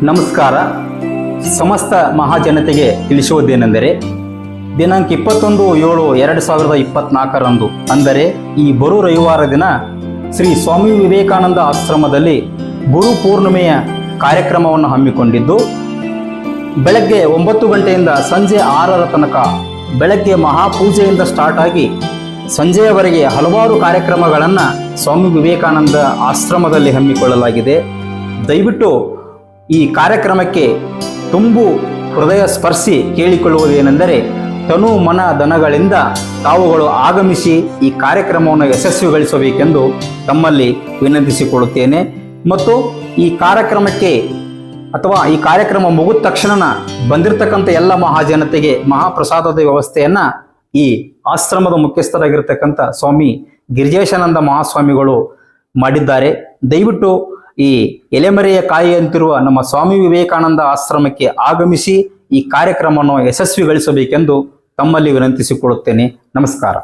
ನಮಸ್ಕಾರ. ಸಮಸ್ತ ಮಹಾಜನತೆಗೆ ತಿಳಿಸುವುದೇನೆಂದರೆ, ದಿನಾಂಕ 21/7/2024 ಅಂದರೆ ಈ ಬರು ರವಿವಾರ ದಿನ ಶ್ರೀ ಸ್ವಾಮಿ ವಿವೇಕಾನಂದ ಆಶ್ರಮದಲ್ಲಿ ಗುರು ಪೂರ್ಣಿಮೆಯ ಕಾರ್ಯಕ್ರಮವನ್ನು ಹಮ್ಮಿಕೊಂಡಿದ್ದು, ಬೆಳಗ್ಗೆ 9 ಗಂಟೆಯಿಂದ ಸಂಜೆ 6ರ ತನಕ ಬೆಳಗ್ಗೆ ಮಹಾಪೂಜೆಯಿಂದ ಸ್ಟಾರ್ಟ್ ಆಗಿ ಸಂಜೆಯವರೆಗೆ ಹಲವಾರು ಕಾರ್ಯಕ್ರಮಗಳನ್ನು ಸ್ವಾಮಿ ವಿವೇಕಾನಂದ ಆಶ್ರಮದಲ್ಲಿ ಹಮ್ಮಿಕೊಳ್ಳಲಾಗಿದೆ. ದಯವಿಟ್ಟು ಈ ಕಾರ್ಯಕ್ರಮಕ್ಕೆ ತುಂಬು ಹೃದಯ ಸ್ಪರ್ಶಿ ಕೇಳಿಕೊಳ್ಳುವುದೇನೆಂದರೆ, ತನು ಮನ ಧನಗಳಿಂದ ತಾವುಗಳು ಆಗಮಿಸಿ ಈ ಕಾರ್ಯಕ್ರಮವನ್ನು ಯಶಸ್ವಿಗೊಳಿಸಬೇಕೆಂದು ತಮ್ಮಲ್ಲಿ ವಿನಂತಿಸಿಕೊಳ್ಳುತ್ತೇನೆ. ಮತ್ತು ಈ ಕಾರ್ಯಕ್ರಮಕ್ಕೆ ಅಥವಾ ಈ ಕಾರ್ಯಕ್ರಮ ಮುಗಿದ ತಕ್ಷಣ ಬಂದಿರತಕ್ಕಂಥ ಎಲ್ಲ ಮಹಾಜನತೆಗೆ ಮಹಾಪ್ರಸಾದದ ವ್ಯವಸ್ಥೆಯನ್ನ ಈ ಆಶ್ರಮದ ಮುಖ್ಯಸ್ಥರಾಗಿರ್ತಕ್ಕಂಥ ಸ್ವಾಮಿ ಗಿರಿಜೇಶಾನಂದ ಮಹಾಸ್ವಾಮಿಗಳು ಮಾಡಿದ್ದಾರೆ. ದಯವಿಟ್ಟು ಈ ಎಲೆಮರೆಯ ಕಾಯಿಯಂತಿರುವ ನಮ್ಮ ಸ್ವಾಮಿ ವಿವೇಕಾನಂದ ಆಶ್ರಮಕ್ಕೆ ಆಗಮಿಸಿ ಈ ಕಾರ್ಯಕ್ರಮವನ್ನು ಯಶಸ್ವಿಗೊಳಿಸಬೇಕೆಂದು ತಮ್ಮಲ್ಲಿ ವಿನಂತಿಸಿಕೊಳ್ಳುತ್ತೇನೆ. ನಮಸ್ಕಾರ.